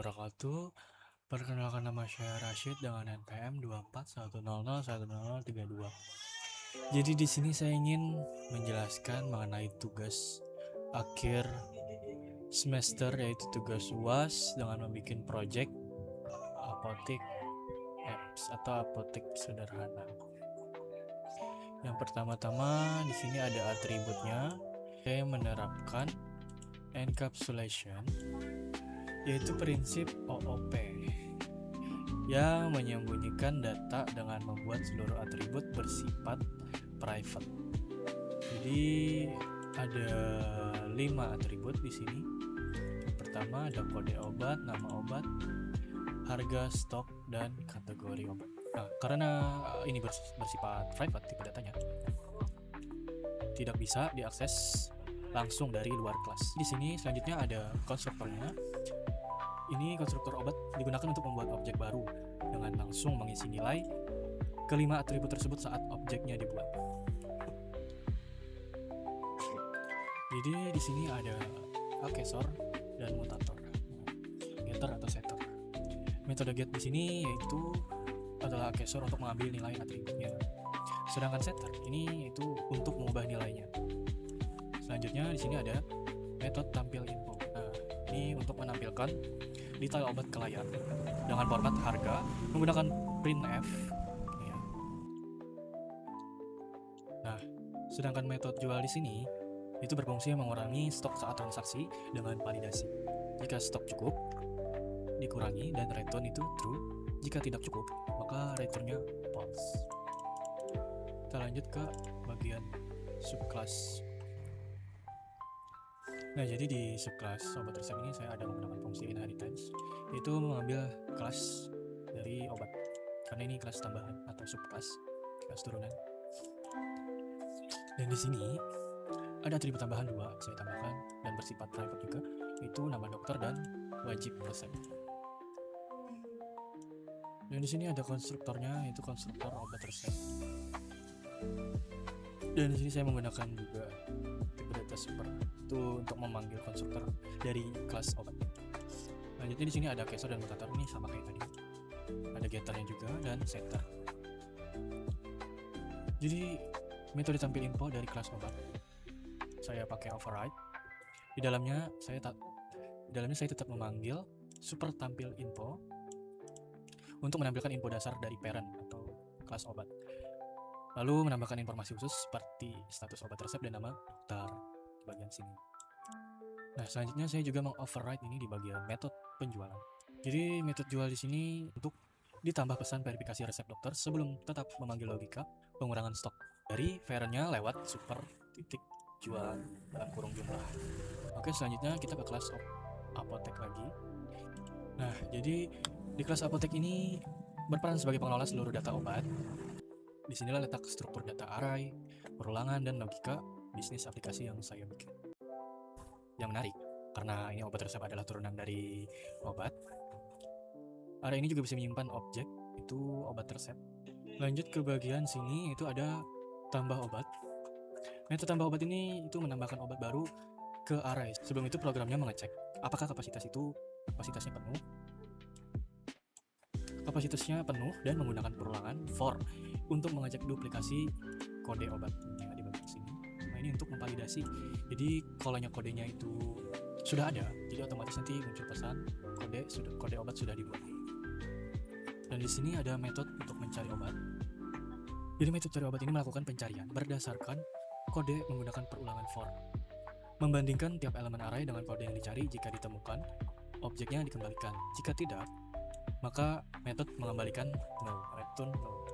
wabarakatuh. Perkenalkan nama saya Rashid dengan NPM 2410010032. Jadi di sini saya ingin menjelaskan mengenai tugas akhir semester, yaitu tugas UAS dengan membuat project apotek apps atau apotek sederhana. Yang pertama-tama di sini ada atributnya. Saya menerapkan encapsulation, yaitu prinsip OOP yang menyembunyikan data dengan membuat seluruh atribut bersifat private. Jadi ada 5 atribut di sini. Yang pertama ada kode obat, nama obat, harga stok, dan kategori obat. Nah, karena ini bersifat private, tipe datanya tidak bisa diakses langsung dari luar kelas. Di sini selanjutnya ada konstruktornya. Ini konstruktor obat digunakan untuk membuat objek baru dengan langsung mengisi nilai kelima atribut tersebut saat objeknya dibuat. Jadi di sini ada akesor dan mutator, getter atau setter. Metode get di sini yaitu adalah akesor untuk mengambil nilai atributnya, sedangkan setter ini itu untuk mengubah nilainya. Selanjutnya di sini ada metode tampil info. Nah, ini untuk menampilkan detail obat ke layar dengan format harga menggunakan printf. Ya. Nah, sedangkan metode jual di sini itu berfungsi mengurangi stok saat transaksi dengan validasi. Jika stok cukup, dikurangi dan return itu true. Jika tidak cukup, maka returnnya false. Kita lanjut ke bagian subclass. Nah, jadi di subclass obat resep ini saya ada menggunakan fungsi inheritance, yaitu mengambil kelas dari obat, karena ini kelas tambahan atau subclass, kelas turunan. Dan di sini ada atribut tambahan 2 saya tambahkan dan bersifat private juga, yaitu nama dokter dan wajib resep. Dan di sini ada konstruktornya, yaitu konstruktor obat resep. Dan di sini saya menggunakan juga tipe data super itu untuk memanggil konstruktor dari kelas obat. Lanjutnya di sini ada akesor dan mutator, ini sama kayak tadi. Ada getternya juga dan setter. Jadi metode tampil info dari kelas obat saya pakai override. Di dalamnya saya tetap memanggil super tampil info untuk menampilkan info dasar dari parent atau kelas obat. Lalu menambahkan informasi khusus seperti status obat resep dan nama dokter di bagian sini. Nah, selanjutnya saya juga mengoverride ini di bagian metode penjualan. Jadi metode jual di sini untuk ditambah pesan verifikasi resep dokter sebelum tetap memanggil logika pengurangan stok dari parentnya lewat super titik jual dalam kurung jumlah. Oke, selanjutnya kita ke kelas apotek lagi. Nah, jadi di kelas apotek ini berperan sebagai pengelola seluruh data obat. Disinilah letak struktur data array, perulangan, dan logika bisnis aplikasi yang saya bikin. Yang menarik, karena ini obat resep adalah turunan dari obat, array ini juga bisa menyimpan objek, itu obat resep. Lanjut ke bagian sini, itu ada tambah obat. Metode tambah obat ini itu menambahkan obat baru ke array. Sebelum itu programnya mengecek apakah kapasitasnya penuh dan menggunakan perulangan for untuk mengecek duplikasi kode obat yang ada di bagian sini. Nah, ini untuk memvalidasi. Jadi kalau kodenya itu sudah ada, jadi otomatis nanti muncul pesan kode obat sudah dibuat. Dan di sini ada metode untuk mencari obat. Jadi metode cari obat ini melakukan pencarian berdasarkan kode menggunakan perulangan for. Membandingkan tiap elemen array dengan kode yang dicari. Jika ditemukan, objeknya dikembalikan. Jika tidak, maka metode mengembalikan null, return null.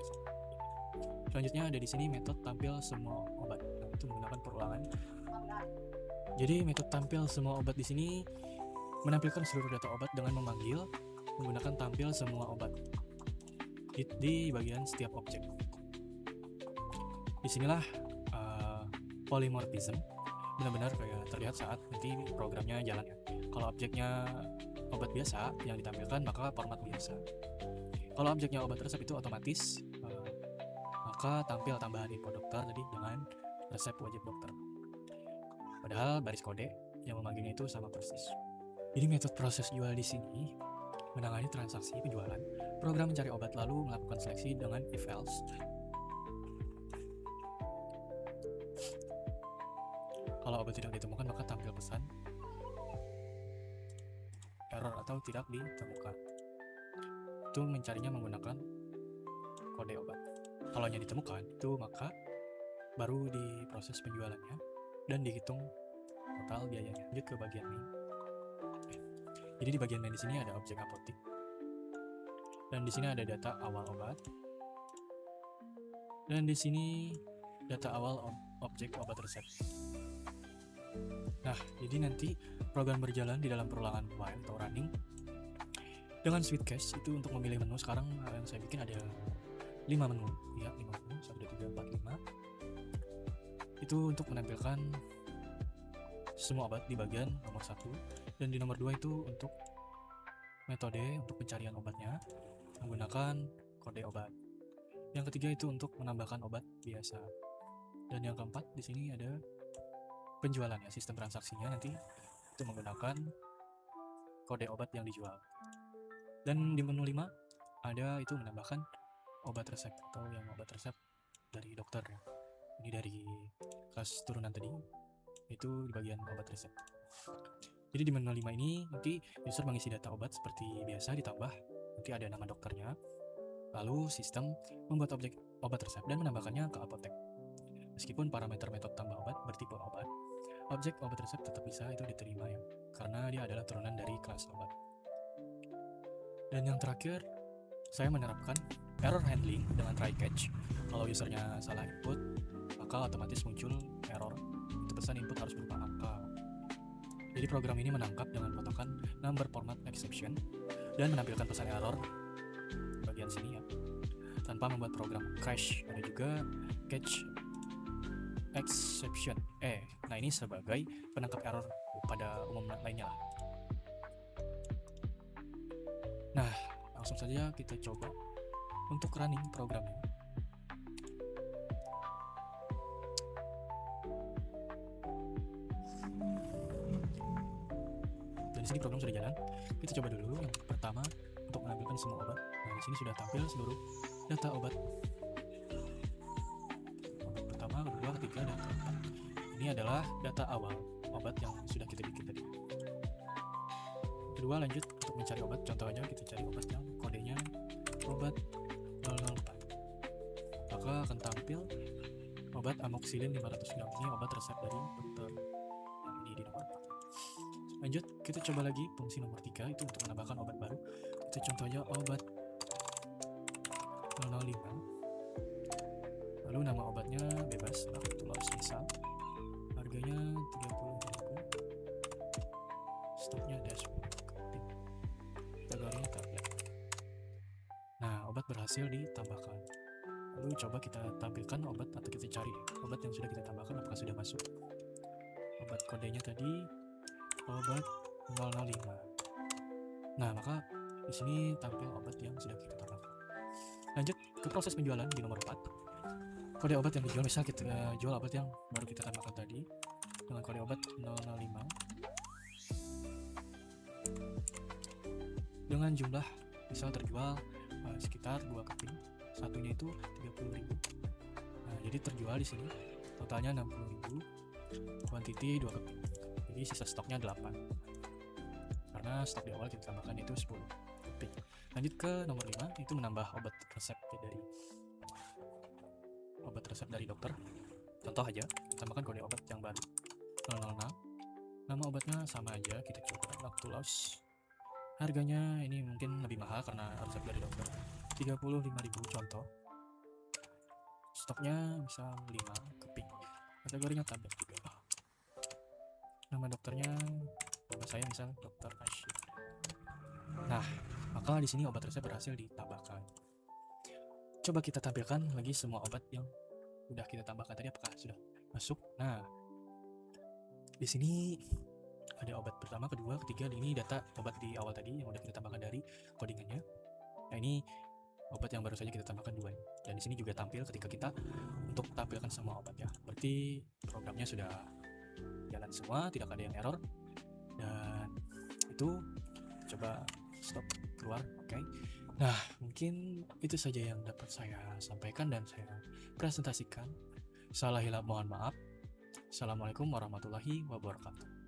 Selanjutnya ada di sini metode tampil semua obat. Nah, itu menggunakan perulangan. Jadi metode tampil semua obat di sini menampilkan seluruh data obat dengan memanggil menggunakan tampil semua obat di bagian setiap objek. Disinilah polymorphism benar-benar kayak terlihat saat nanti programnya jalan ya. Kalau objeknya obat biasa yang ditampilkan maka format biasa. Kalau objeknya obat resep itu otomatis maka tampil tambahan info dokter tadi dengan resep wajib dokter. Padahal baris kode yang memanggilnya itu sama persis. Jadi metode proses jual di sini menangani transaksi penjualan, program mencari obat lalu melakukan seleksi dengan if else. Kalau obat tidak ditemukan maka tampil pesan error atau tidak ditemukan. Itu mencarinya menggunakan kode obat. Kalau hanya ditemukan itu maka baru diproses penjualannya dan dihitung total biayanya. Lanjut ke bagian main. Jadi di bagian main di sini ada objek apotik dan di sini ada data awal obat dan di sini data awal objek obat resep. Nah, jadi nanti program berjalan di dalam perulangan while atau running dengan sweet cache itu untuk memilih menu. Sekarang yang saya bikin ada 5 menu, ya 5 menu, 1, 2, 3, 4, 5 itu untuk menampilkan semua obat di bagian nomor 1 dan di nomor 2 itu untuk metode untuk pencarian obatnya menggunakan kode obat. Yang ketiga itu untuk menambahkan obat biasa. Dan yang keempat di sini ada penjualan ya, sistem transaksinya nanti itu menggunakan kode obat yang dijual. Dan di menu 5 ada itu menambahkan obat resep atau yang obat resep dari dokter ya. Ini dari kelas turunan tadi itu di bagian obat resep. Jadi di menu 5 ini nanti user mengisi data obat seperti biasa ditambah nanti ada nama dokternya. Lalu sistem membuat objek obat resep dan menambahkannya ke apotek. Meskipun parameter metode tambah obat bertipe obat, objek obat resep tetap bisa itu diterima ya, karena dia adalah turunan dari kelas obat. Dan yang terakhir, saya menerapkan error handling dengan try catch. Kalau usernya salah input, maka otomatis muncul error. Itu pesan input harus berupa angka. Jadi program ini menangkap dengan kotakan number format exception dan menampilkan pesan error di bagian sini ya, tanpa membuat program crash. Ada juga catch exception. Nah ini sebagai penangkap error pada umum lainnya lah. Nah, langsung saja kita coba untuk running programnya. Dan di sini program sudah jalan. Kita coba dulu yang pertama untuk menampilkan semua obat. Nah, di sini sudah tampil seluruh data obat. Pertama, kedua, ketiga, dan keempat. Ini adalah data awal obat yang sudah kita bikin tadi. Kedua, lanjut untuk mencari obat. Contoh aja kita cari obat yang kodenya obat 004. Maka akan tampil obat amoxicillin 500 gram. Ini obat resep dari dokter yang ini di nomor 4. Lanjut, kita coba lagi fungsi nomor 3 itu untuk menambahkan obat baru. Kita contoh aja obat 005. Lalu nama obatnya bebas, tulos misal. Harganya 30.000. Stoknya dashboard. Kategorinya tablet. Nah, obat berhasil ditambahkan. Lalu coba kita tampilkan obat atau kita cari obat yang sudah kita tambahkan apakah sudah masuk. Obat kodenya tadi obat 005. Nah, maka di sini tampil obat yang sudah kita tambahkan. Lanjut ke proses penjualan di nomor 4. Kode obat yang dijual, misal kita jual obat yang baru kita tambahkan tadi dengan kode obat 005 dengan jumlah misal terjual sekitar 2 keping, satunya itu 30.000. Nah, jadi terjual di sini totalnya 60.000, kuantiti 2 keping. Jadi sisa stoknya 8. Karena stok di awal kita tambahkan itu 10 keping. Lanjut ke nomor 5, itu menambah obat resep dari dokter. Contoh aja, tambahkan kode obat yang baru 006. Nama obatnya sama aja, kita coba Lactulose. Harganya ini mungkin lebih mahal karena resep dari dokter, 35.000 contoh. Stoknya misal 5 keping. Kategorinya tablet juga. Nama dokternya, nama saya misal Dokter Asyik. Nah, maka di sini obat resep berhasil ditambahkan. Coba kita tampilkan lagi semua obat yang udah kita tambahkan tadi apakah sudah masuk. Nah, di sini ada obat pertama, kedua, ketiga. Ini data obat di awal tadi yang udah kita tambahkan dari codingannya. Nah, ini obat yang baru saja kita tambahkan 2. Dan di sini juga tampil ketika kita untuk tampilkan semua obat ya. Berarti programnya sudah jalan semua, tidak ada yang error. Dan itu coba stop, keluar. Oke. Nah, mungkin itu saja yang dapat saya sampaikan dan saya presentasikan. Salah hilap mohon maaf. Assalamualaikum warahmatullahi wabarakatuh.